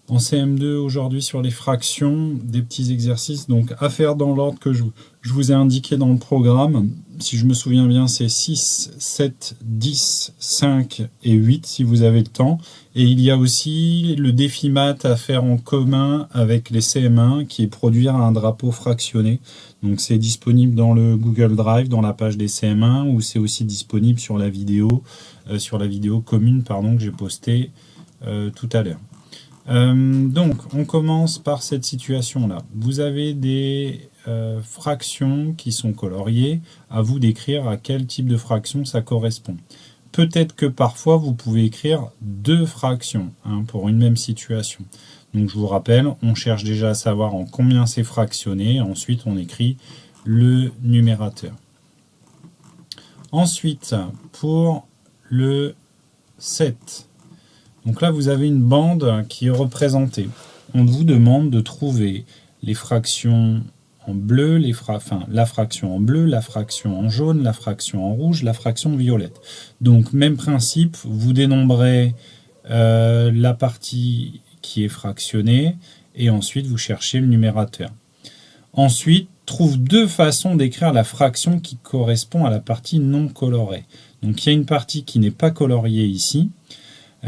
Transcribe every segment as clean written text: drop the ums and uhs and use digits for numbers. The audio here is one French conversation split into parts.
En CM2 aujourd'hui sur les fractions, des petits exercices donc à faire dans l'ordre que je vous ai indiqué dans le programme. Si je me souviens bien, c'est 6, 7, 10, 5 et 8 si vous avez le temps. Et il y a aussi le défi maths à faire en commun avec les CM1 qui est produire un drapeau fractionné. Donc c'est disponible dans le Google Drive, dans la page des CM1 ou c'est aussi disponible sur la vidéo commune que j'ai postée tout à l'heure. Donc, on commence par cette situation-là. Vous avez des fractions qui sont coloriées. À vous d'écrire à quel type de fraction ça correspond. Peut-être que parfois, vous pouvez écrire deux fractions pour une même situation. Donc, je vous rappelle, on cherche déjà à savoir en combien c'est fractionné. Ensuite, on écrit le numérateur. Ensuite, pour le 7. Donc là, vous avez une bande qui est représentée. On vous demande de trouver les fractions en bleu, la fraction en bleu, la fraction en jaune, la fraction en rouge, la fraction violette. Donc, même principe, vous dénombrez la partie qui est fractionnée et ensuite vous cherchez le numérateur. Ensuite, trouve deux façons d'écrire la fraction qui correspond à la partie non colorée. Donc, il y a une partie qui n'est pas coloriée ici,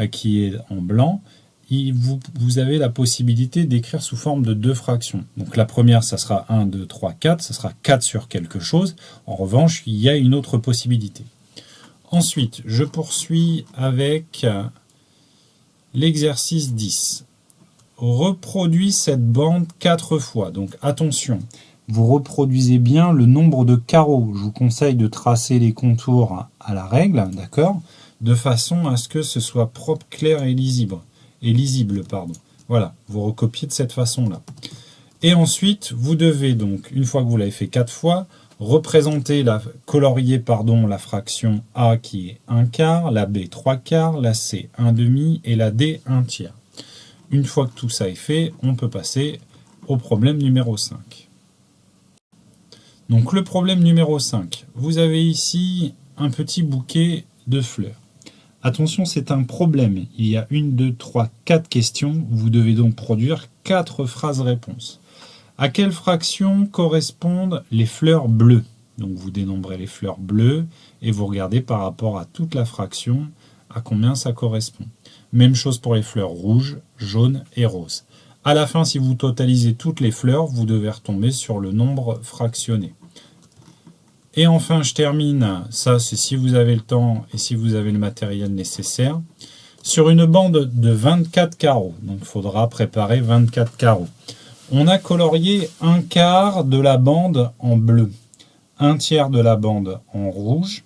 qui est en blanc, vous avez la possibilité d'écrire sous forme de deux fractions. Donc la première, ça sera 1, 2, 3, 4, ça sera 4 sur quelque chose. En revanche, il y a une autre possibilité. Ensuite, je poursuis avec l'exercice 10. Reproduis cette bande 4 fois. Donc attention, vous reproduisez bien le nombre de carreaux. Je vous conseille de tracer les contours à la règle, d'accord ? De façon à ce que ce soit propre, clair et lisible. Voilà, vous recopiez de cette façon-là. Et ensuite, vous devez donc, une fois que vous l'avez fait 4 fois, colorier la fraction A qui est 1 quart, la B 3 quarts, la C 1 demi et la D 1 tiers. Une fois que tout ça est fait, on peut passer au problème numéro 5. Donc le problème numéro 5, vous avez ici un petit bouquet de fleurs. Attention, c'est un problème. Il y a 1, 2, 3, 4 questions. Vous devez donc produire 4 phrases-réponses. À quelle fraction correspondent les fleurs bleues? Donc vous dénombrez les fleurs bleues et vous regardez par rapport à toute la fraction à combien ça correspond. Même chose pour les fleurs rouges, jaunes et roses. À la fin, si vous totalisez toutes les fleurs, vous devez retomber sur le nombre fractionné. Et enfin, je termine, ça c'est si vous avez le temps et si vous avez le matériel nécessaire, sur une bande de 24 carreaux. Donc il faudra préparer 24 carreaux. On a colorié 1 quart de la bande en bleu, 1 tiers de la bande en rouge,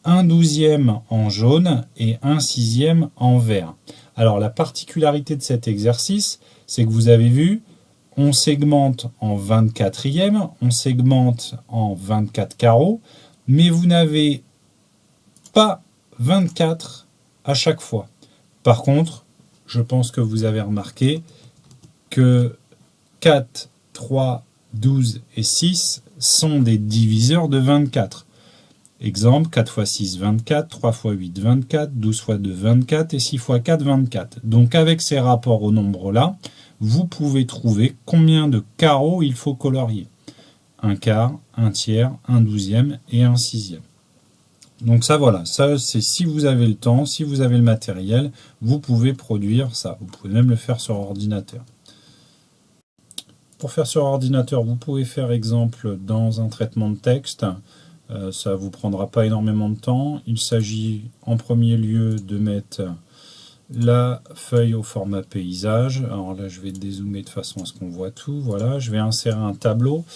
1/12 en jaune et 1/6 en vert. Alors la particularité de cet exercice, c'est que vous avez vu, on segmente en 24e, on segmente en 24 carreaux, mais vous n'avez pas 24 à chaque fois. Par contre, je pense que vous avez remarqué que 4, 3, 12 et 6 sont des diviseurs de 24. Exemple, 4 x 6, 24, 3 x 8, 24, 12 x 2, 24 et 6 x 4, 24. Donc avec ces rapports au nombre-là, vous pouvez trouver combien de carreaux il faut colorier. 1 quart, 1 tiers, 1/12 et 1/6. Donc ça voilà, ça c'est si vous avez le temps, si vous avez le matériel, vous pouvez produire ça. Vous pouvez même le faire sur ordinateur. Pour faire sur ordinateur, vous pouvez faire exemple dans un traitement de texte. Ça ne vous prendra pas énormément de temps. Il s'agit en premier lieu de mettre la feuille au format paysage. Alors là, je vais dézoomer de façon à ce qu'on voit tout. Voilà, je vais insérer un tableau.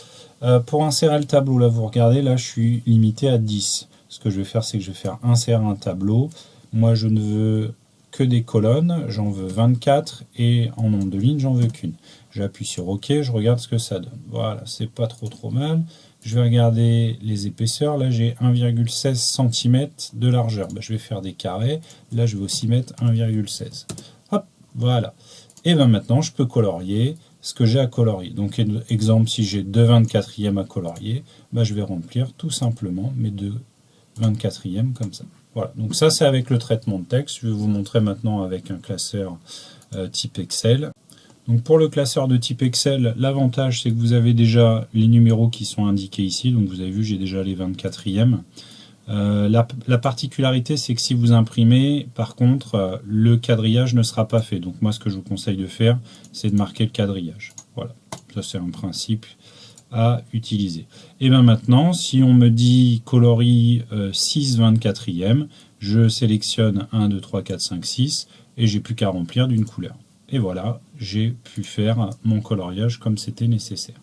Pour insérer le tableau, là, vous regardez, là, je suis limité à 10. Ce que je vais faire, c'est que je vais faire insérer un tableau. Moi, je ne veux que des colonnes. J'en veux 24 et en nombre de lignes, j'en veux qu'une. J'appuie sur OK, je regarde ce que ça donne. Voilà, c'est pas trop mal. Je vais regarder les épaisseurs. Là, j'ai 1,16 cm de largeur. Je vais faire des carrés. Là, je vais aussi mettre 1,16. Hop, voilà. Et bien maintenant, je peux colorier ce que j'ai à colorier. Donc, exemple, si j'ai 2/24e à colorier, je vais remplir tout simplement mes 2/24e comme ça. Voilà. Donc ça, c'est avec le traitement de texte. Je vais vous montrer maintenant avec un classeur type Excel. Donc pour le classeur de type Excel, l'avantage c'est que vous avez déjà les numéros qui sont indiqués ici. Donc vous avez vu, j'ai déjà les 24e. La particularité, c'est que si vous imprimez, par contre, le quadrillage ne sera pas fait. Donc moi, ce que je vous conseille de faire, c'est de marquer le quadrillage. Voilà, ça c'est un principe à utiliser. Et bien maintenant, si on me dit coloris 6 24e, je sélectionne 1, 2, 3, 4, 5, 6 et j'ai plus qu'à remplir d'une couleur. Et voilà, j'ai pu faire mon coloriage comme c'était nécessaire.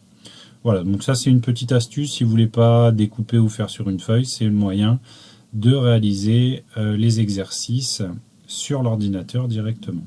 Voilà, donc ça c'est une petite astuce, si vous ne voulez pas découper ou faire sur une feuille, c'est le moyen de réaliser les exercices sur l'ordinateur directement.